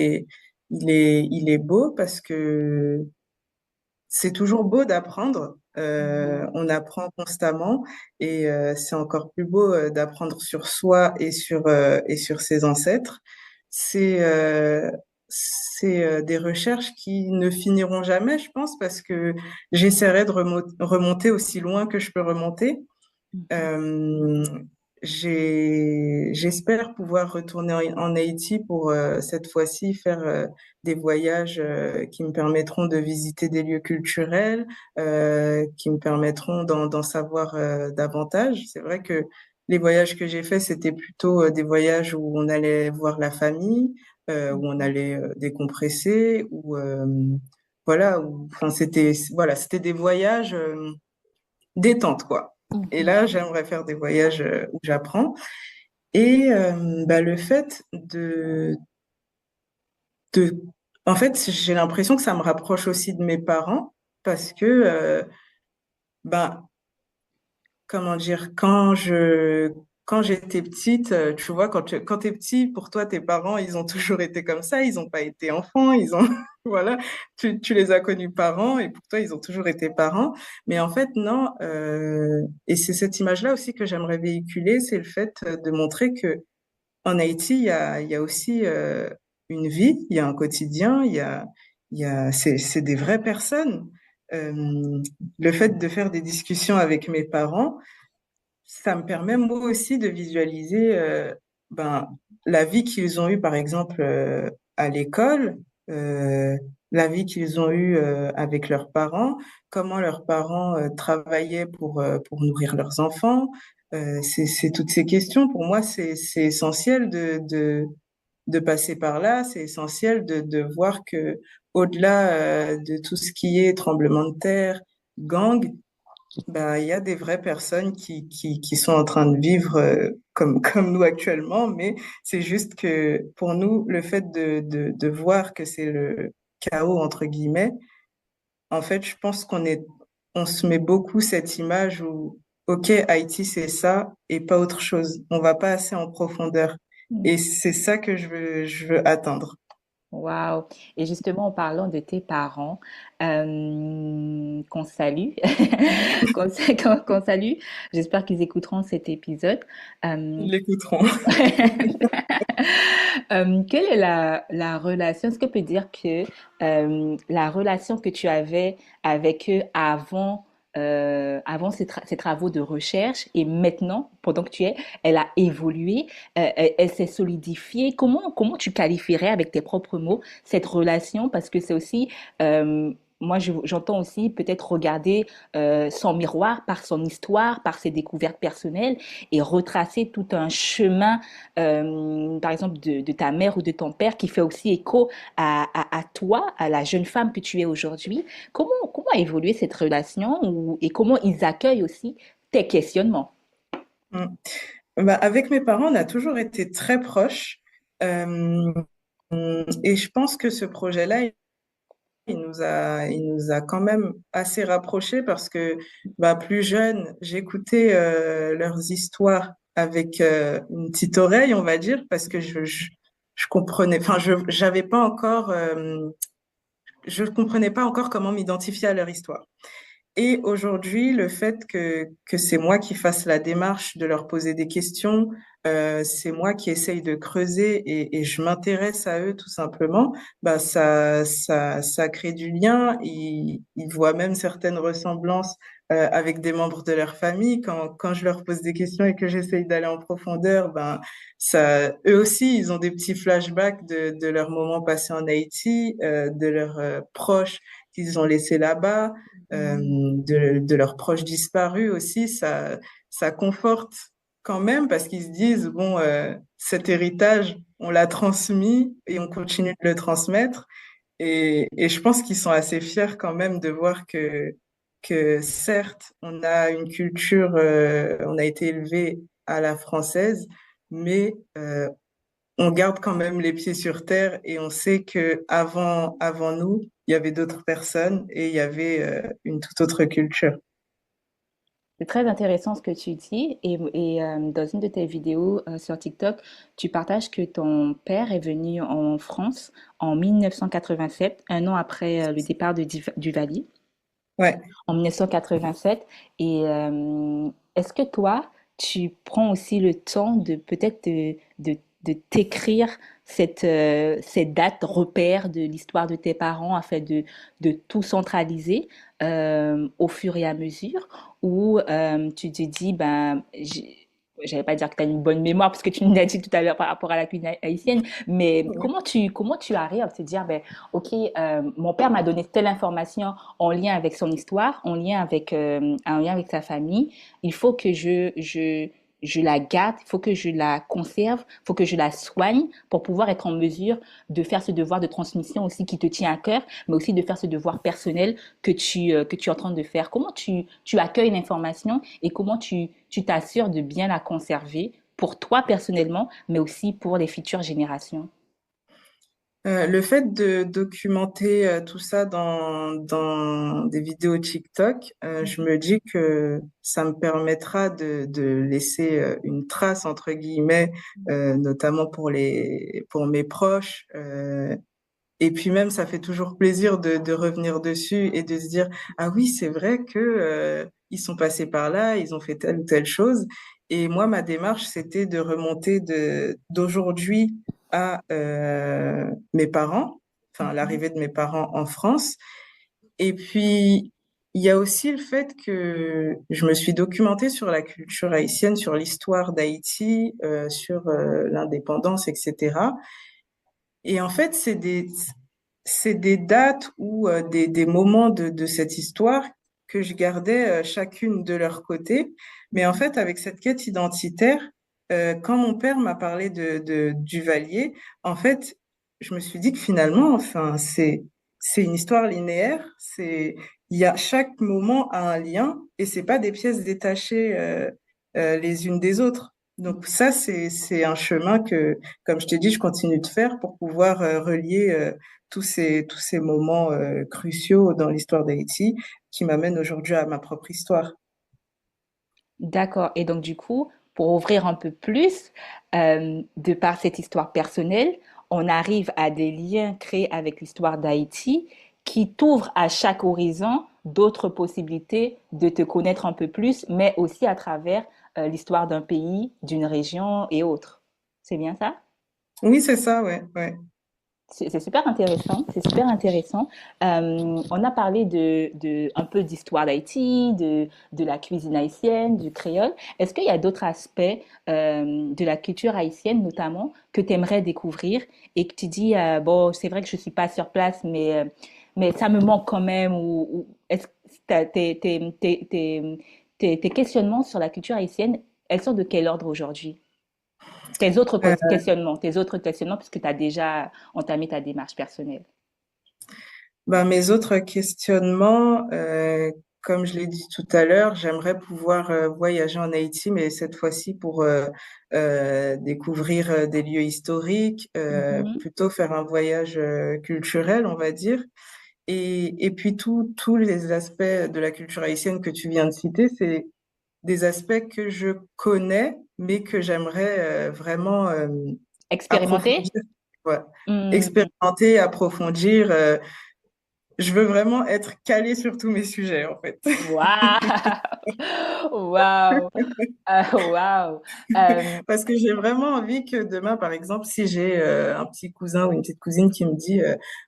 est beau parce que c'est toujours beau d'apprendre. On apprend constamment et c'est encore plus beau d'apprendre sur soi et sur ses ancêtres. C'est des recherches qui ne finiront jamais, je pense, parce que j'essaierai de remonter aussi loin que je peux remonter. Mhm. Euh, j'espère pouvoir retourner en Haïti pour cette fois-ci faire des voyages qui me permettront de visiter des lieux culturels, qui me permettront d'en savoir davantage. C'est vrai que les voyages que j'ai faits, c'était plutôt des voyages où on allait voir la famille, où on allait décompresser, voilà, enfin c'était des voyages détente, quoi. Et Mhm. là, j'aimerais faire des voyages où j'apprends. Et bah, le fait de... En fait, j'ai l'impression que ça me rapproche aussi de mes parents parce que, ben, comment dire, quand j'étais petite, tu vois, quand t'es petit, pour toi, tes parents, ils ont toujours été comme ça, ils n'ont pas été enfants, ils ont, voilà, tu les as connus parents et pour toi, ils ont toujours été parents. Mais en fait, non, et c'est cette image-là aussi que j'aimerais véhiculer, c'est le fait de montrer que en Haïti, il y a aussi une vie, il y a un quotidien, c'est des vraies personnes. Le fait de faire des discussions avec mes parents, ça me permet moi aussi de visualiser ben, la vie qu'ils ont eue, par exemple, à l'école, euh, la vie qu'ils ont eue avec leurs parents, comment leurs parents travaillaient pour nourrir leurs enfants. C'est toutes ces questions. Pour moi, c'est essentiel de passer par là. C'est essentiel de voir que au-delà de tout ce qui est tremblement de terre, gang, bah, il y a des vraies personnes qui sont en train de vivre comme nous actuellement, mais c'est juste que pour nous, le fait de voir que c'est le chaos, entre guillemets, en fait, je pense on se met beaucoup cette image où, OK, Haïti, c'est ça et pas autre chose. On va pas assez en profondeur. Et c'est ça que je veux atteindre. Waouh! Et justement, en parlant de tes parents, qu'on salue, qu'on salue, j'espère qu'ils écouteront cet épisode. Euh, Ils l'écouteront. Quelle est la relation? Est-ce que peut dire que la relation que tu avais avec eux avant ces travaux de recherche et maintenant, pendant que tu es, elle a évolué, elle s'est solidifiée. Comment tu qualifierais avec tes propres mots cette relation? Parce que c'est aussi, moi j'entends aussi peut-être regarder son miroir par son histoire, par ses découvertes personnelles et retracer tout un chemin, par exemple de ta mère ou de ton père qui fait aussi écho à toi, à la jeune femme que tu es aujourd'hui. Comment a évolué cette relation et comment ils accueillent aussi tes questionnements? Mm. Bah, avec mes parents, on a toujours été très proches. Euh, et je pense que ce projet-là, il nous a quand même assez rapprochés parce que bah, plus jeune, j'écoutais leurs histoires avec une petite oreille, on va dire, parce que je comprenais, enfin, j'avais pas encore, je comprenais pas encore comment m'identifier à leur histoire. Et aujourd'hui, le fait que c'est moi qui fasse la démarche de leur poser des questions, c'est moi qui essaye de creuser et je m'intéresse à eux tout simplement, bah ça crée du lien. Ils voient même certaines ressemblances avec des membres de leur famille. Quand je leur pose des questions et que j'essaye d'aller en profondeur, ben eux aussi, ils ont des petits flashbacks de leurs moments passés en Haïti, de leurs proches qu'ils ont laissés là-bas de leurs proches disparus aussi, ça conforte quand même parce qu'ils se disent, bon, cet héritage, on l'a transmis et on continue de le transmettre. Et je pense qu'ils sont assez fiers quand même de voir que certes, on a une culture, on a été élevé à la française, mais on garde quand même les pieds sur terre et on sait que avant nous, il y avait d'autres personnes et il y avait une toute autre culture. C'est très intéressant ce que tu dis et dans une de tes vidéos sur TikTok, tu partages que ton père est venu en France en 1987, un an après le départ de Duvalier, Ouais. en 1987. Est-ce que toi, tu prends aussi le temps de peut-être de t'écrire cette date repère de l'histoire de tes parents afin de tout centraliser au fur et à mesure ou tu te dis, ben, j'allais pas dire que tu as une bonne mémoire parce que tu nous l'as dit tout à l'heure par rapport à la cuisine haïtienne, mais comment tu arrives à te dire, ben, ok, mon père m'a donné telle information en lien avec son histoire, en lien avec sa famille. Il faut que je la garde, il faut que je la conserve, il faut que je la soigne pour pouvoir être en mesure de faire ce devoir de transmission aussi qui te tient à cœur, mais aussi de faire ce devoir personnel que tu es en train de faire. Comment tu accueilles l'information et comment tu t'assures de bien la conserver pour toi personnellement, mais aussi pour les futures générations? Le fait de documenter tout ça dans des vidéos TikTok, je me dis que ça me permettra de laisser une trace, entre guillemets, notamment pour mes proches. Et puis même, ça fait toujours plaisir de revenir dessus et de se dire, ah oui, c'est vrai que ils sont passés par là, ils ont fait telle ou telle chose. Et moi, ma démarche, c'était de remonter d'aujourd'hui à mes parents, enfin Mhm. l'arrivée de mes parents en France. Et puis, il y a aussi le fait que je me suis documentée sur la culture haïtienne, sur l'histoire d'Haïti, sur l'indépendance, etc. Et en fait, c'est des dates ou des moments de cette histoire que je gardais chacune de leur côté. Mais en fait, avec cette quête identitaire, quand mon père m'a parlé de Duvalier, en fait, je me suis dit que finalement, enfin, c'est une histoire linéaire. Il y a chaque moment a un lien et c'est pas des pièces détachées les unes des autres. Donc ça, c'est un chemin que, comme je t'ai dit, je continue de faire pour pouvoir relier tous ces moments cruciaux dans l'histoire d'Haïti qui m'amènent aujourd'hui à ma propre histoire. D'accord. Et donc, du coup, pour ouvrir un peu plus, de par cette histoire personnelle, on arrive à des liens créés avec l'histoire d'Haïti qui t'ouvrent à chaque horizon d'autres possibilités de te connaître un peu plus, mais aussi à travers l'histoire d'un pays, d'une région et autres. C'est bien ça? Oui, c'est ça, ouais, ouais. C'est super intéressant, c'est super intéressant. On a parlé un peu d'histoire d'Haïti, de la cuisine haïtienne, du créole. Est-ce qu'il y a d'autres aspects de la culture haïtienne notamment que tu aimerais découvrir et que tu dis, bon, c'est vrai que je suis pas sur place, mais ça me manque quand même ou est-ce que tes questionnements sur la culture haïtienne, elles sont de quel ordre aujourd'hui? Euh, Tes autres questionnements, puisque tu as déjà entamé ta démarche personnelle. Ben, mes autres questionnements, comme je l'ai dit tout à l'heure, j'aimerais pouvoir voyager en Haïti, mais cette fois-ci pour découvrir des lieux historiques, Mhm. plutôt faire un voyage culturel, on va dire. Et puis tous les aspects de la culture haïtienne que tu viens de citer, c'est des aspects que je connais, mais que j'aimerais vraiment Expérimenter? approfondir. Ouais. Hmm. Expérimenter, approfondir. Je veux vraiment être calée sur tous mes sujets, en fait. Waouh! Waouh! Waouh! Euh, Parce que j'ai vraiment envie que demain, par exemple, si j'ai un petit cousin ou une petite cousine qui me dit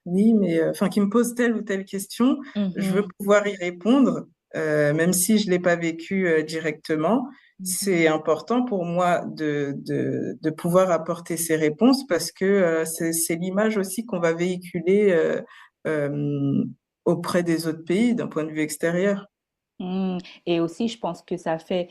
oui, mais enfin qui me pose telle ou telle question, je veux mhm, pouvoir y répondre, même si je l'ai pas vécu directement. mhm. C'est important pour moi de pouvoir apporter ces réponses parce que c'est l'image aussi qu'on va véhiculer euh, auprès des autres pays d'un point de vue extérieur. Mm. Et aussi, je pense que ça fait,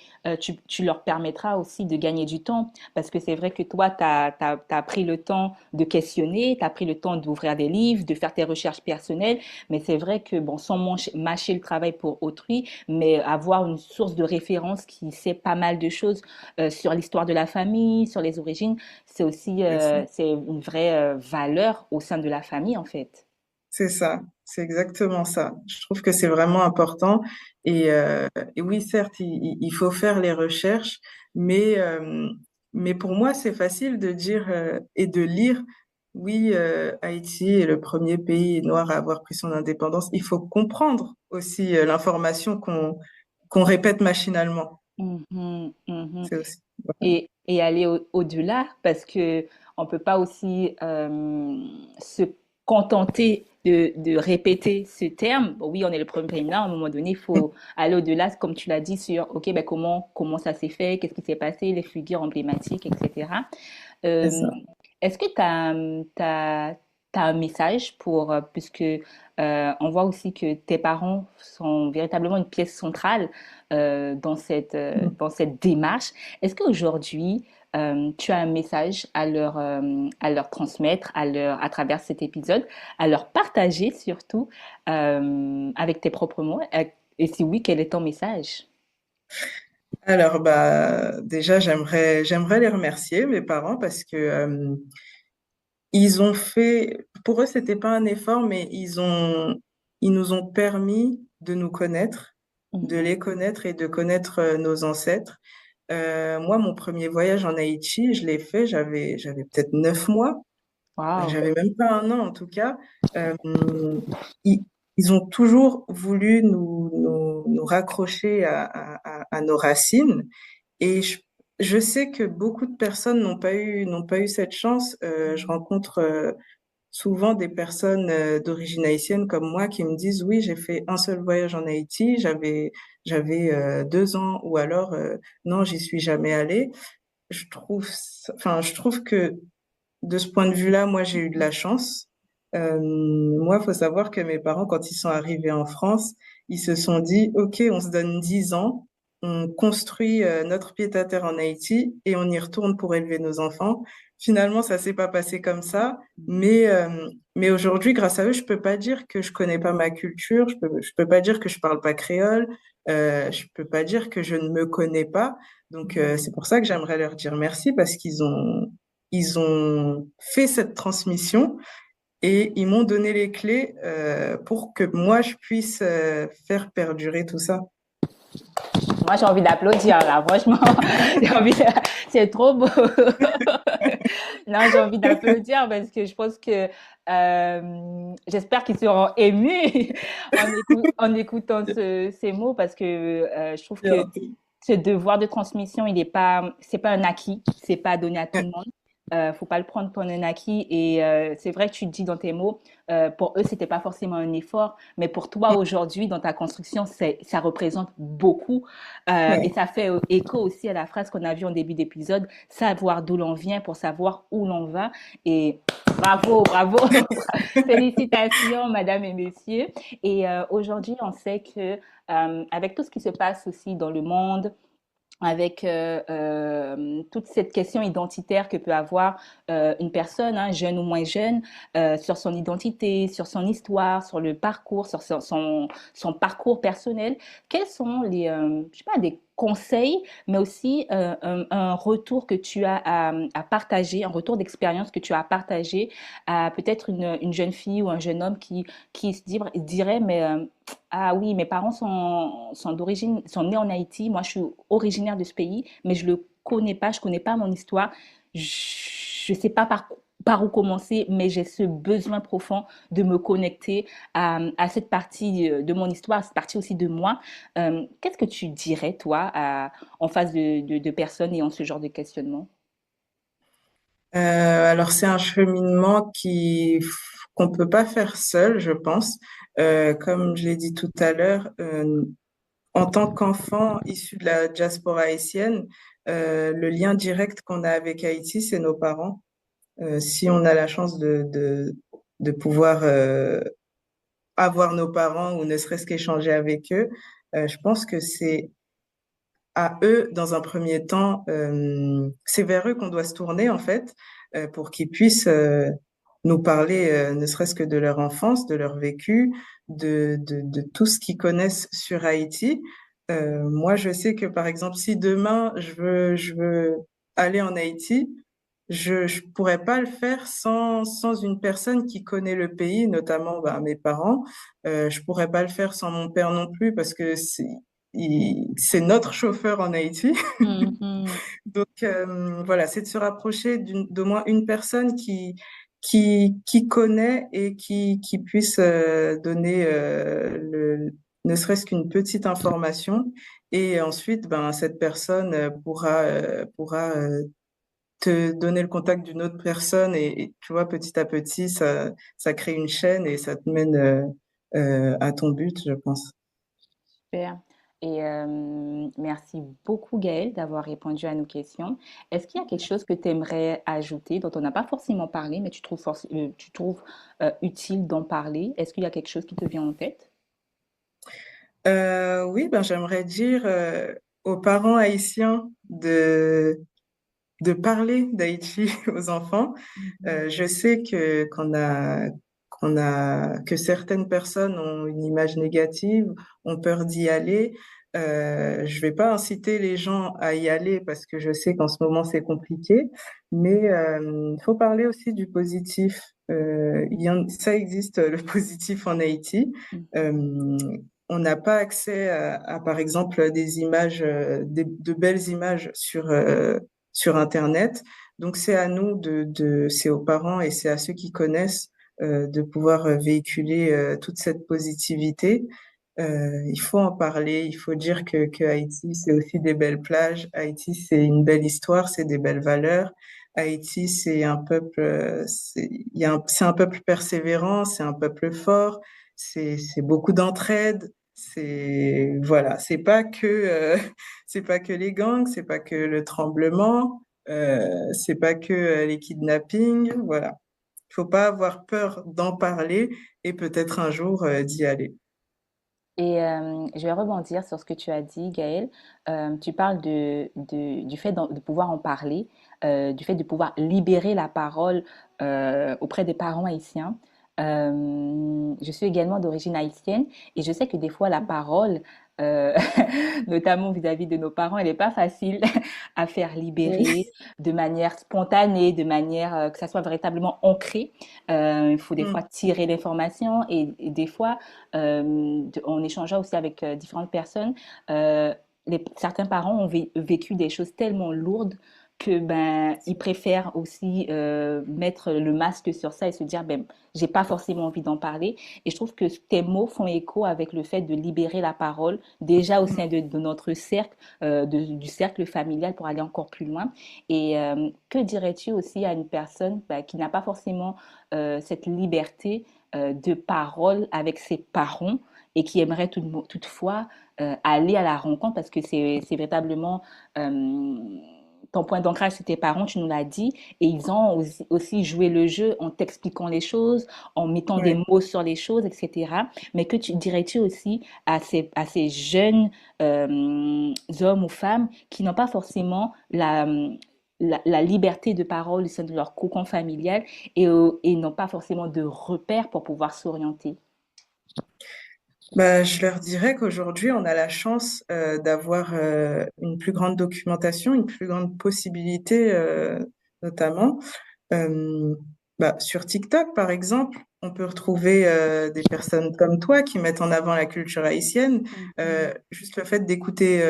tu leur permettras aussi de gagner du temps, parce que c'est vrai que toi, tu as pris le temps de questionner, tu as pris le temps d'ouvrir des livres, de faire tes recherches personnelles, mais c'est vrai que, bon, sans mâcher le travail pour autrui, mais avoir une source de référence qui sait pas mal de choses sur l'histoire de la famille, sur les origines, c'est aussi, C'est ça. c'est une vraie valeur au sein de la famille, en fait. C'est ça, c'est exactement ça. Je trouve que c'est vraiment important. Et, euh, et oui, certes, il faut faire les recherches, mais, euh, mais pour moi, c'est facile de dire et de lire, oui, Haïti est le premier pays noir à avoir pris son indépendance. Il faut comprendre aussi l'information qu'on répète machinalement. Mhm, mhm. C'est aussi. Et aller au-delà parce que on peut pas aussi se contenter de répéter ce terme. Bon, oui, on est le premier président. À un moment donné, il faut aller au-delà, comme tu l'as dit, sur OK, ben comment ça s'est fait, qu'est-ce qui s'est passé, les figures emblématiques, etc. C'est Euh, ça. Est-ce que tu as un message pour, puisque on voit aussi que tes parents sont véritablement une pièce centrale dans cette démarche. Est-ce qu'aujourd'hui, tu as un message à leur transmettre à travers cet épisode, à leur partager surtout avec tes propres mots? Et si oui, quel est ton message? Alors, bah, déjà, j'aimerais les remercier, mes parents, parce que ils ont fait, pour eux, c'était pas un effort, mais ils nous ont permis de nous connaître, de Mhm. les connaître et de connaître nos ancêtres. Moi, mon premier voyage en Haïti, je l'ai fait, j'avais peut-être 9 mois. Wow. J'avais même pas un an en tout cas. Euh, ils, ils ont toujours voulu nous raccrocher à nos racines. Et je sais que beaucoup de personnes n'ont pas eu cette chance. Je rencontre souvent des personnes d'origine haïtienne comme moi qui me disent, oui, j'ai fait un seul voyage en Haïti, j'avais 2 ans, ou alors non, j'y suis jamais allée. Je trouve que de ce point de vue-là, moi, j'ai eu de la chance. Moi, faut savoir que mes parents, quand ils sont arrivés en France, ils se sont dit, OK, on se donne 10 ans, on construit notre pied-à-terre en Haïti et on y retourne pour élever nos enfants. Finalement, ça s'est pas passé comme ça, mais aujourd'hui, grâce à eux, je peux pas dire que je connais pas ma culture, je peux pas dire que je parle pas créole, je peux pas dire que je ne me connais pas. Donc, c'est pour ça que j'aimerais leur dire merci parce ils ont fait cette transmission et ils m'ont donné les clés pour que moi, je puisse faire perdurer tout ça. Moi, j'ai envie d'applaudir là, franchement. J'ai envie de- C'est trop beau. Non, j'ai envie d'applaudir parce que je pense que j'espère qu'ils seront émus en écoutant ces mots parce que je trouve que ce devoir de transmission, c'est pas un acquis, c'est pas donné à tout le monde. Faut pas le prendre comme un acquis et c'est vrai que tu dis dans tes mots, pour eux c'était pas forcément un effort, mais pour toi aujourd'hui dans ta construction, ça représente beaucoup et Ouais. ça fait écho aussi à la phrase qu'on a vue en début d'épisode, savoir d'où l'on vient pour savoir où l'on va et bravo, bravo, félicitations madame et messieurs. Et aujourd'hui on sait que avec tout ce qui se passe aussi dans le monde, avec toute cette question identitaire que peut avoir une personne, hein, jeune ou moins jeune, sur son identité, sur son histoire, sur le parcours, sur son parcours personnel. Quels sont je sais pas, des conseils, mais aussi un retour que tu as à partager, un retour d'expérience que tu as à partager à peut-être une jeune fille ou un jeune homme qui dirait, mais ah oui, mes parents sont d'origine, sont nés en Haïti. Moi, je suis originaire de ce pays, mais je le connais pas, je connais pas mon histoire. Je sais pas par où commencer, mais j'ai ce besoin profond de me connecter à cette partie de mon histoire, à cette partie aussi de moi. Qu'est-ce que tu dirais, toi, en face de personnes ayant ce genre de questionnement? Alors c'est un cheminement qu'on peut pas faire seul, je pense. Comme je l'ai dit tout à l'heure, en tant qu'enfant issu de la diaspora haïtienne, le lien direct qu'on a avec Haïti, c'est nos parents. Si on a la chance de pouvoir avoir nos parents ou ne serait-ce qu'échanger avec eux, Je pense que c'est à eux, dans un premier temps, c'est vers eux qu'on doit se tourner, en fait, pour qu'ils puissent nous parler, ne serait-ce que de leur enfance, de leur vécu, de tout ce qu'ils connaissent sur Haïti. Moi, je sais que, par exemple, si demain, je veux aller en Haïti, je pourrais pas le faire sans une personne qui connaît le pays, notamment ben, mes parents. Je pourrais pas le faire sans mon père non plus parce que c'est notre chauffeur en Haïti. Mhm. Donc voilà, c'est de se rapprocher d'au moins une personne qui connaît et qui puisse donner ne serait-ce qu'une petite information. Et ensuite, ben, cette personne pourra te donner le contact d'une autre personne et tu vois, petit à petit, ça crée une chaîne et ça te mène à ton but, je pense. Super. Et merci beaucoup, Gaëlle, d'avoir répondu à nos questions. Est-ce qu'il y a quelque chose que tu aimerais ajouter, dont on n'a pas forcément parlé, mais tu trouves utile d'en parler? Est-ce qu'il y a quelque chose qui te vient en tête? Oui, ben, j'aimerais dire aux parents haïtiens de parler d'Haïti aux enfants. Mhm. Je sais que certaines personnes ont une image négative, ont peur d'y aller. Je vais pas inciter les gens à y aller parce que je sais qu'en ce moment c'est compliqué, mais il faut parler aussi du positif. Ça existe le positif en Haïti. Mhm. Euh, on n'a pas accès par exemple, des images, de belles images sur Internet. Donc, c'est à nous c'est aux parents et c'est à ceux qui connaissent de pouvoir véhiculer toute cette positivité. Il faut en parler, il faut dire que Haïti, c'est aussi des belles plages. Haïti, c'est une belle histoire, c'est des belles valeurs. Haïti, c'est un peuple, c'est un peuple persévérant, c'est un peuple fort, c'est beaucoup d'entraide. Voilà, c'est pas que les gangs, c'est pas que le tremblement, c'est pas que les kidnappings. Voilà, il faut pas avoir peur d'en parler et peut-être un jour d'y aller. Et je vais rebondir sur ce que tu as dit, Gaëlle. Tu parles du fait de pouvoir en parler, du fait de pouvoir libérer la parole auprès des parents haïtiens. Je suis également d'origine haïtienne et je sais que des fois la parole, euh, notamment vis-à-vis de nos parents, elle n'est pas facile à faire libérer Oui. de manière spontanée, de manière que ça soit véritablement ancré. Il faut des fois Mm. tirer l'information et des fois en échangeant aussi avec différentes personnes, certains parents ont vécu des choses tellement lourdes que ben ils préfèrent aussi mettre le masque sur ça et se dire ben j'ai pas forcément envie d'en parler et je trouve que tes mots font écho avec le fait de libérer la parole déjà au sein de notre cercle du cercle familial pour aller encore plus loin et que dirais-tu aussi à une personne ben, qui n'a pas forcément cette liberté de parole avec ses parents et qui aimerait toutefois aller à la rencontre parce que c'est véritablement ton point d'ancrage, c'est tes parents, tu nous l'as dit, et ils ont aussi joué le jeu en t'expliquant les choses, en mettant des Ouais. mots sur les choses, etc. Mais que dirais-tu aussi à ces jeunes hommes ou femmes qui n'ont pas forcément la liberté de parole au sein de leur cocon familial et n'ont pas forcément de repères pour pouvoir s'orienter. Bah, je leur dirais qu'aujourd'hui, on a la chance d'avoir une plus grande documentation, une plus grande possibilité, notamment. Euh, Bah, sur TikTok, par exemple, on peut retrouver des personnes comme toi qui mettent en avant la culture haïtienne. Mhm. Juste le fait d'écouter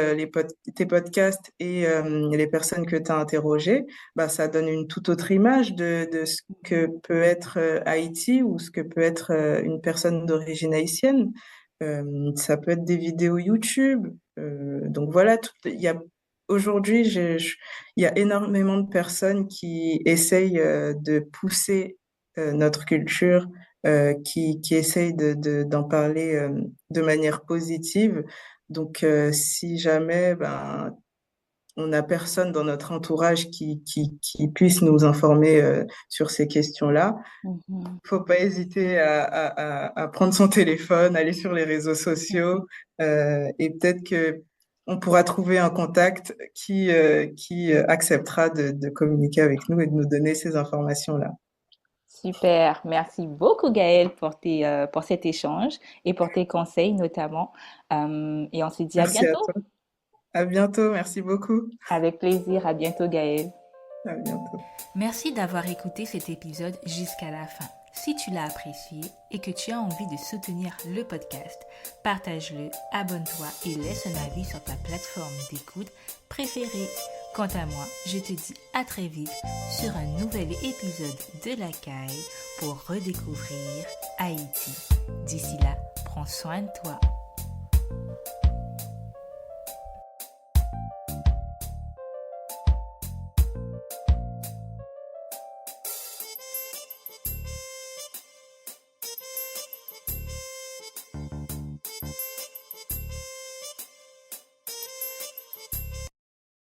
tes podcasts et les personnes que tu as interrogées, bah, ça donne une toute autre image de ce que peut être Haïti ou ce que peut être une personne d'origine haïtienne. Ça peut être des vidéos YouTube. Donc voilà, il y a aujourd'hui, il y a énormément de personnes qui essayent de pousser notre culture, qui essayent d'en parler de manière positive. Donc, si jamais, ben, on n'a personne dans notre entourage qui puisse nous informer sur ces questions-là. Mhm. Faut pas hésiter à prendre son téléphone, aller sur les réseaux sociaux, et peut-être que on pourra trouver un contact qui acceptera de communiquer avec nous et de nous donner ces informations-là. Super. Merci beaucoup, Gaëlle, pour cet échange et pour tes conseils notamment. Et on se dit à Merci à bientôt. toi. À bientôt. Merci beaucoup. Avec plaisir. À bientôt, Gaëlle. À bientôt. Merci d'avoir écouté cet épisode jusqu'à la fin. Si tu l'as apprécié et que tu as envie de soutenir le podcast, partage-le, abonne-toi et laisse un avis sur ta plateforme d'écoute préférée. Quant à moi, je te dis à très vite sur un nouvel épisode de La Caille pour redécouvrir Haïti. D'ici là, prends soin de toi.